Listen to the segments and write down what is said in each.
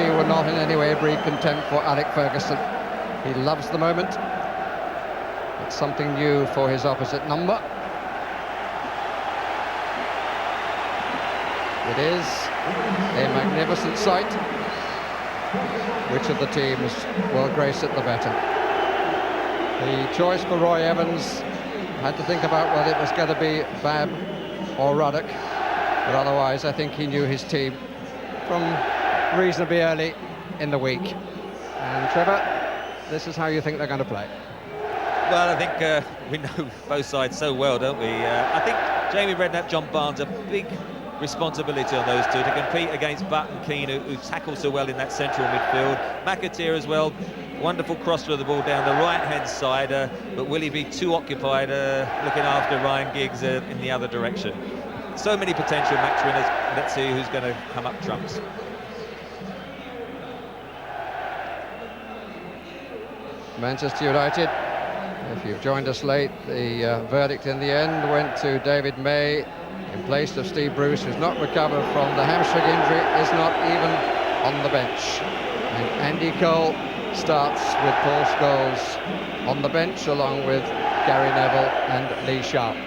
City will not in any way breed contempt for Alec Ferguson. He loves the moment. It's something new for his opposite number. It is a magnificent sight. Which of the teams will grace it the better? The choice for Roy Evans had to think about whether it was going to be Babb or Ruddock, but otherwise I think he knew his team from reasonably early in the week. And Trevor, this is how you think they're going to play? Well, I think we know both sides so well, don't we? I think Jamie Redknapp, John Barnes, a big responsibility on those two to compete against Butt and Keane, who tackle so well in that central midfield. McAteer as well, wonderful crosser of the ball down the right-hand side, but will he be too occupied looking after Ryan Giggs in the other direction? So many potential match winners. Let's see who's going to come up trumps. Manchester United, if you've joined us late, the verdict in the end went to David May in place of Steve Bruce, who's not recovered from the hamstring injury, is not even on the bench. And Andy Cole starts with Paul Scholes on the bench, along with Gary Neville and Lee Sharp.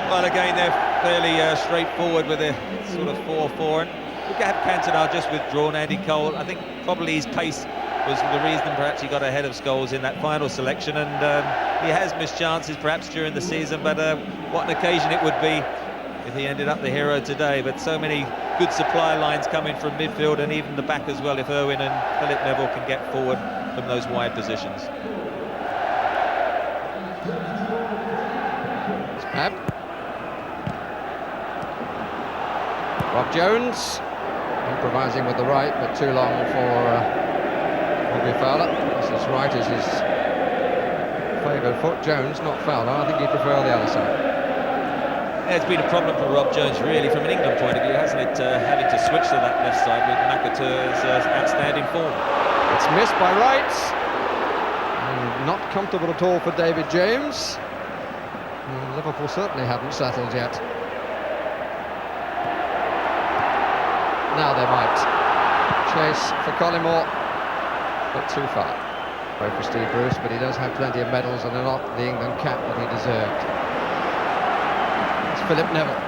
Well, again, they're fairly straightforward with a sort of 4-4. And we have Cantona just withdrawn. Andy Cole, I think probably his pace was the reason perhaps he got ahead of Scholes in that final selection, and he has missed chances perhaps during the season, but what an occasion it would be if he ended up the hero today. But so many good supply lines coming from midfield and even the back as well, if Irwin and Philip Neville can get forward from those wide positions. Babb. Rob Jones improvising with the right, but too long for Robbie Fowler. This right is his favoured foot. Jones, not Fowler. I think he'd prefer the other side. Yeah, it's been a problem for Rob Jones, really, from an England point of view, hasn't it? Having to switch to that left side with McAteer's outstanding form. It's missed by Wright. And not comfortable at all for David James. And Liverpool certainly haven't settled yet. Now they might. Chase for Collymore, but too far. Both for Steve Bruce, but he does have plenty of medals and not the England cap that he deserved. It's Philip Neville.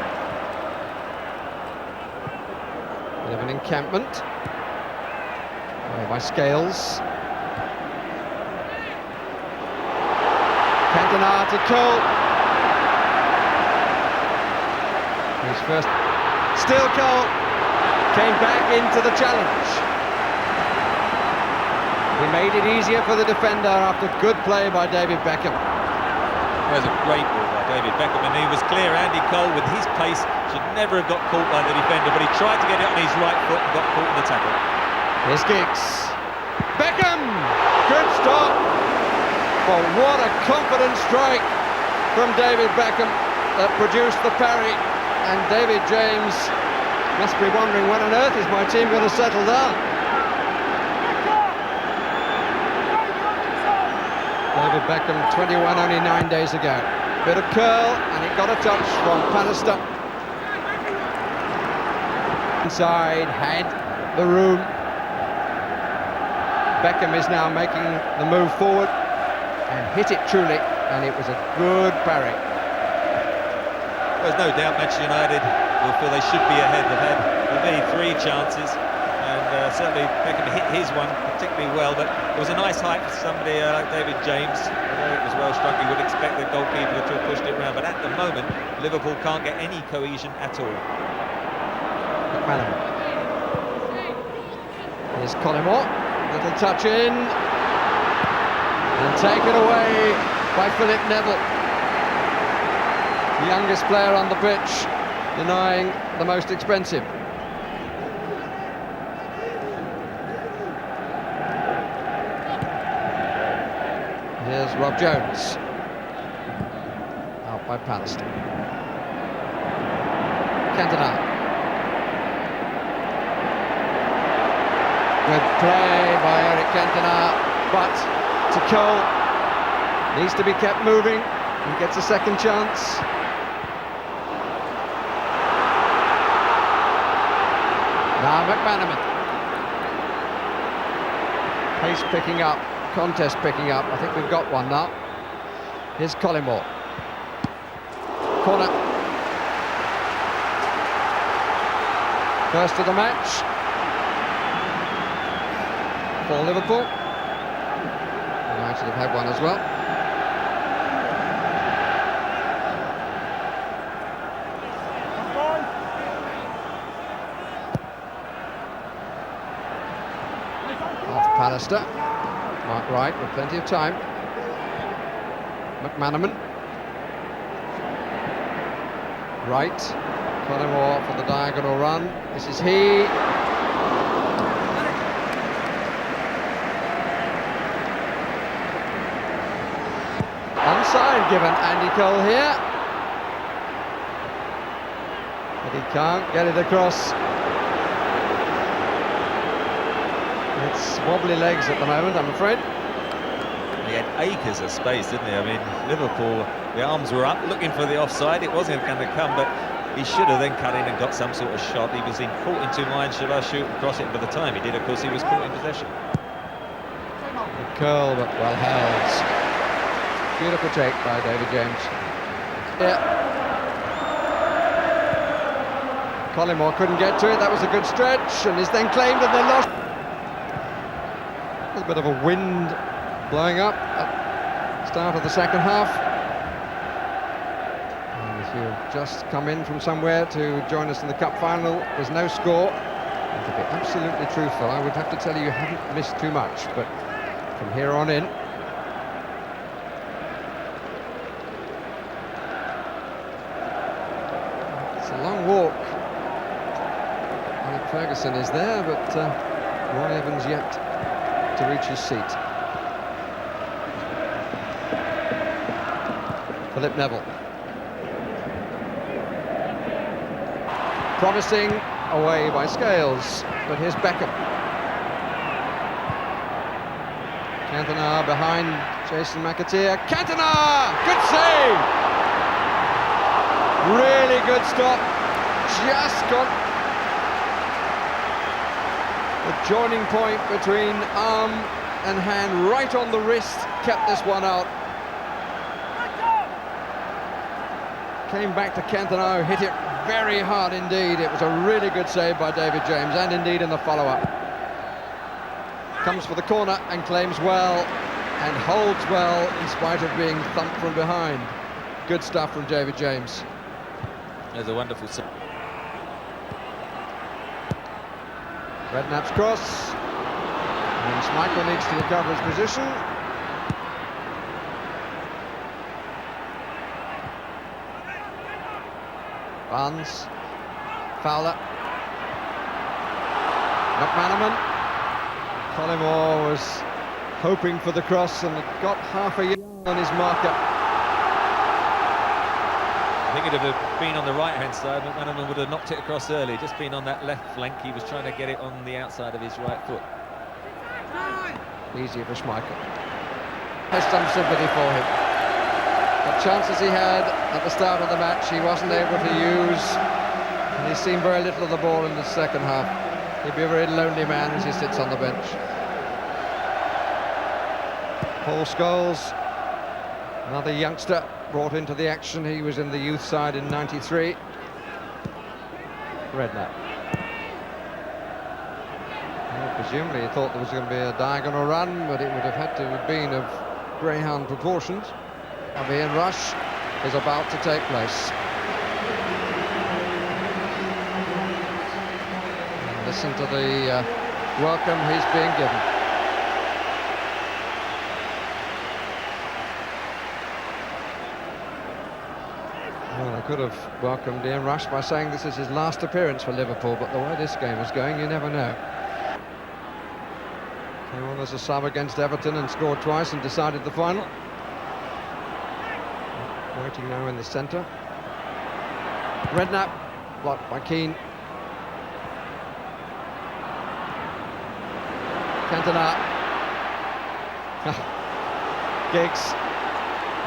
Bit of an encampment. Away by Scales. Cantona to Cole. His first. Still Cole. Came back into the challenge. He made it easier for the defender after good play by David Beckham. That was a great ball by David Beckham, and he was clear. Andy Cole, with his pace, should never have got caught by the defender, but he tried to get it on his right foot and got caught in the tackle. Here's Giggs. Beckham! Good stop! Well, what a confident strike from David Beckham that produced the parry, and David James must be wondering, when on earth is my team going to settle down? David Beckham, 21, only 9 days ago. Bit of curl, and he got a touch from Bannister. Inside, had the room. Beckham is now making the move forward and hit it truly, and it was a good parry. There's no doubt Manchester United will feel they should be ahead. They've had, for me, 3 chances, and certainly Beckham hit his one particularly well, but it was a nice height for somebody like David James. Although it was well struck, you would expect the goalkeeper to have pushed it round, but at the moment Liverpool can't get any cohesion at all. McManaman. Here's Collymore, little touch in, and taken away by Philip Neville, the youngest player on the pitch, denying the most expensive. Here's Rob Jones, out by Bannister. Cantona. Good play by Eric Cantona, but to Cole, needs to be kept moving. He gets a second chance. Now McManaman. Pace picking up, contest picking up. I think we've got one now. Here's Collymore. Corner. First of the match for Liverpool. United have had one as well. Off Pallister. Mark Wright with plenty of time. McManaman. Wright. Collymore for the diagonal run. This is he. Onside given Andy Cole here. But he can't get it across. It's wobbly legs at the moment, I'm afraid. He had acres of space, didn't he? I mean, Liverpool, the arms were up, looking for the offside. It wasn't going to come, but he should have then cut in and got some sort of shot. He was in caught in two minds, should I shoot and cross it? By the time he did, of course, he was caught in possession. The curl, but well held. Beautiful take by David James. Yeah. Collymore couldn't get to it. That was a good stretch, and is then claimed and then lost. A little bit of a wind blowing up at the start of the second half. And if you've just come in from somewhere to join us in the cup final, there's no score. And to be absolutely truthful, I would have to tell you haven't missed too much, but from here on in, it's a long walk. I think Ferguson is there, but Roy Evans yet to reach his seat. Philip Neville. Promising away by Scales, but here's Beckham. Cantona behind Jason McAteer. Cantona! Good save! Really good stop. Just got the joining point between arm and hand right on the wrist. Kept this one out. Came back to Cantona, hit it very hard indeed. It was a really good save by David James, and indeed in the follow-up. Comes for the corner and claims well, and holds well in spite of being thumped from behind. Good stuff from David James. There's a wonderful save. Redknapp's cross, and Schmeichel needs to recover his position. Barnes, Fowler, McManaman. Collymore was hoping for the cross and got half a yard on his marker. I think it'd have been on the right-hand side. McManaman would have knocked it across early. Just been on that left flank. He was trying to get it on the outside of his right foot. Easier for Schmeichel. Has some sympathy for him. The chances he had at the start of the match, he wasn't able to use. And he's seen very little of the ball in the second half. He'll be a very lonely man as he sits on the bench. Paul Scholes, another youngster brought into the action. He was in the youth side in '93. Redknapp. Well, presumably he thought there was going to be a diagonal run, but it would have had to have been of greyhound proportions. Ian Rush is about to take place. And listen to the welcome he's being given. Well, they could have welcomed Ian Rush by saying this is his last appearance for Liverpool, but the way this game is going, you never know. Came on as a sub against Everton and scored twice and decided the final. Waiting now in the centre. Redknapp, blocked by Keane. Cantona. Giggs.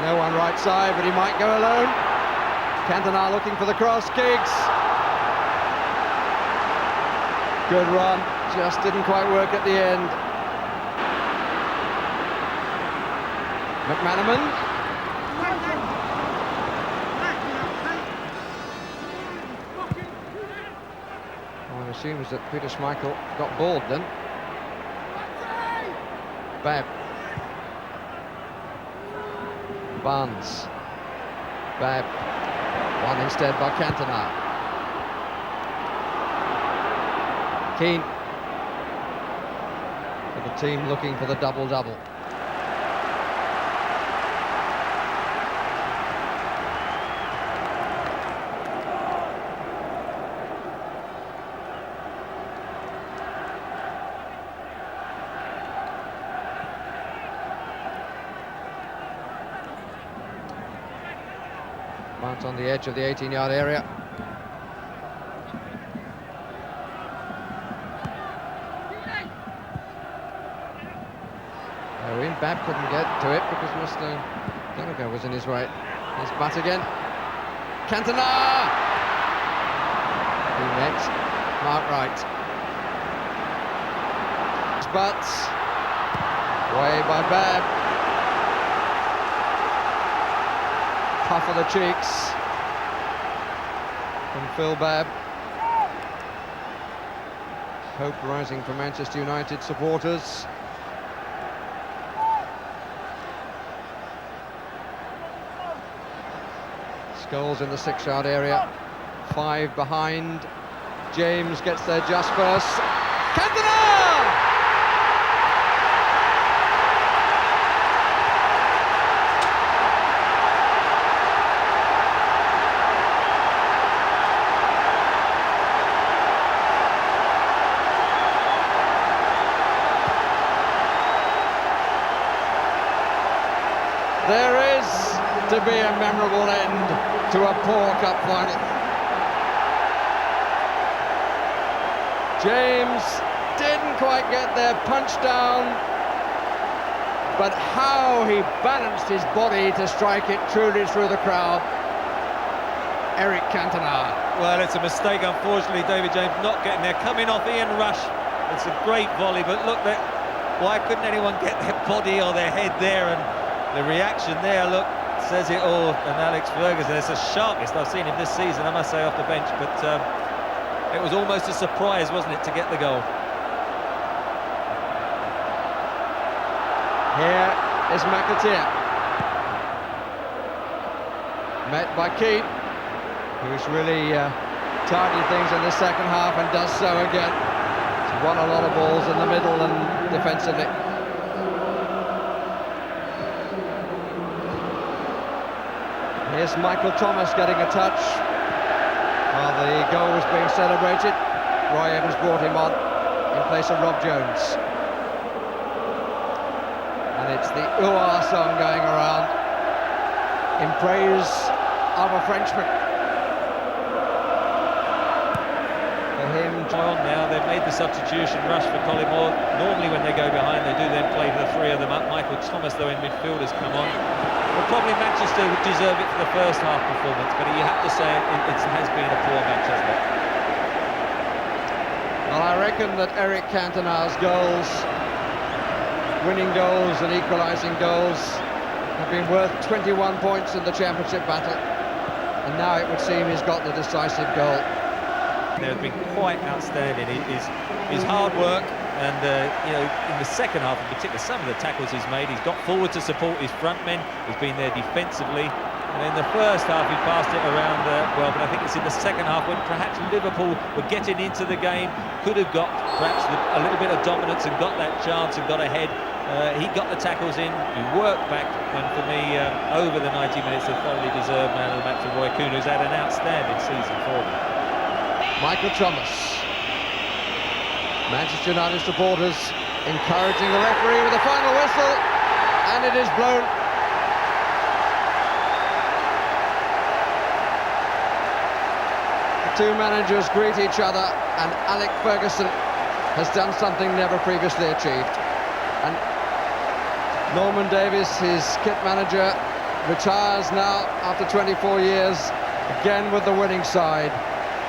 No one right side, but he might go alone. Cantona looking for the cross. Giggs. Good run. Just didn't quite work at the end. McManaman. One assumes that Peter Schmeichel got bored then. Babb. Barnes. Babb. One instead by Cantona. Keane. For the team looking for the double-double. Mount on the edge of the 18-yard area. In Babb couldn't get to it because Mr. Gallagher was in his way. Here's Butt again. Cantona! Who next? Mark Wright. Butt. Way by Babb. Puff of the cheeks from Phil Babb. Hope rising for Manchester United supporters. Goals in the 6-yard area. 5 behind. James gets there just first. Cantona! There is to be a memorable end to a poor cup final. James didn't quite get there, punched down, but how he balanced his body to strike it truly through the crowd. Eric Cantona. Well, it's a mistake, unfortunately, David James not getting there. Coming off Ian Rush, it's a great volley, but look, why couldn't anyone get their body or their head there? And the reaction there, look, says it all. And Alex Ferguson, it's the sharpest I've seen him this season, I must say, off the bench. But it was almost a surprise, wasn't it, to get the goal. Here is McAteer. Met by Keane, who's really tidied things in the second half and does so again. He's won a lot of balls in the middle and defensively. Here's Michael Thomas getting a touch while the goal was being celebrated. Roy Evans brought him on in place of Rob Jones. And it's the ooh-ah song going around in praise of a Frenchman. For him, on now, they've made the substitution. Rush for Collymore. Normally when they go behind, they do then play the three of them up. Michael Thomas, though, in midfield has come on. Well, probably Manchester would deserve it for the first half performance, but you have to say it has been a poor match, hasn't it? Well, I reckon that Eric Cantona's goals, winning goals and equalising goals, have been worth 21 points in the championship battle, and now it would seem he's got the decisive goal. They've been quite outstanding. His hard work, and you know, in the second half in particular, some of the tackles he's made, he's got forward to support his front men, he's been there defensively, and in the first half he passed it around well, but I think it's in the second half when perhaps Liverpool were getting into the game, could have got perhaps a little bit of dominance and got that chance and got ahead. He got the tackles in, he worked back, and for me, over the 90 minutes, a thoroughly deserved man of the match for Roy Keane, who's had an outstanding season for them. Michael Thomas. Manchester United supporters encouraging the referee with a final whistle, and it is blown. The two managers greet each other, and Alex Ferguson has done something never previously achieved. And Norman Davies, his kit manager, retires now after 24 years, again with the winning side.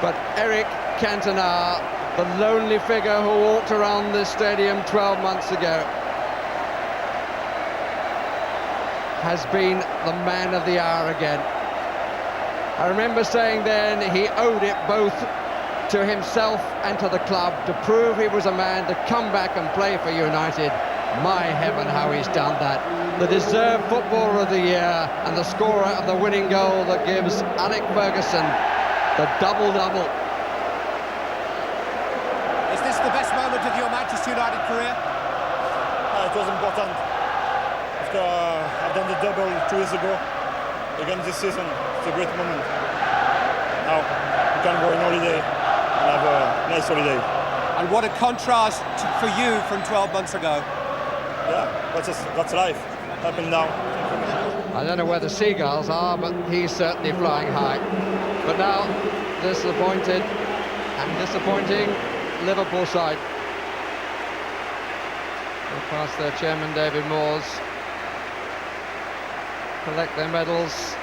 But Eric Cantona, the lonely figure who walked around this stadium 12 months ago, has been the man of the hour again. I remember saying then he owed it both to himself and to the club to prove he was a man to come back and play for United. My heaven, how he's done that. The deserved footballer of the year and the scorer of the winning goal that gives Alec Ferguson the double-double. Is this the best moment of your Manchester United career? It was important. After I've done the double 2 years ago, again this season, it's a great moment. Now we can go on holiday and have a nice holiday. And what a contrast for you from 12 months ago. Yeah, that's life, up and down. I don't know where the seagulls are, but he's certainly flying high. But now, disappointed and disappointing Liverpool side. They pass their chairman, David Moores, collect their medals.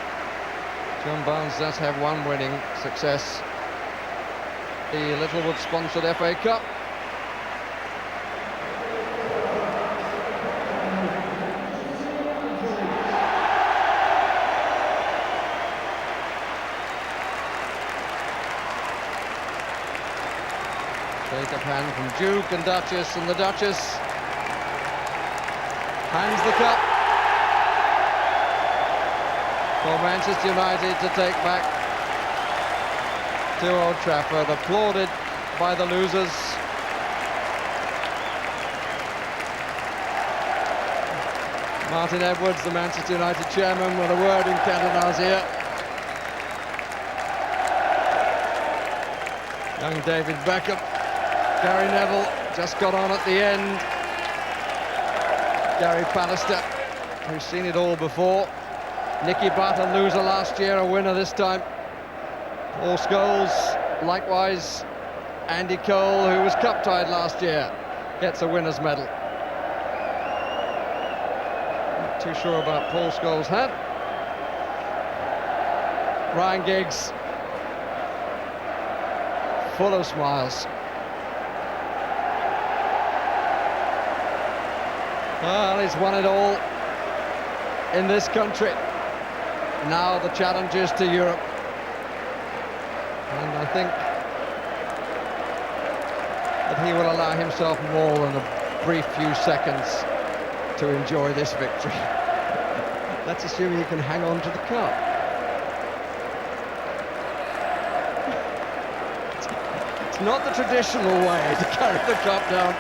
John Barnes does have one winning success. The Littlewood-sponsored FA Cup. Shake of hand from Duke and Duchess, and the Duchess hands the cup for Manchester United to take back to Old Trafford, applauded by the losers. Martin Edwards, the Manchester United chairman, with a word in Cantona's ear. Young David Beckham, Gary Neville just got on at the end. Gary Pallister, who's seen it all before. Nicky Butt, a loser last year, a winner this time. Paul Scholes, likewise. Andy Cole, who was cup-tied last year, gets a winner's medal. Not too sure about Paul Scholes' hat. Ryan Giggs, full of smiles. Well, he's won it all in this country. Now the challenge is to Europe. And I think that he will allow himself more than a brief few seconds to enjoy this victory. Let's assume he can hang on to the cup. It's not the traditional way to carry the cup down.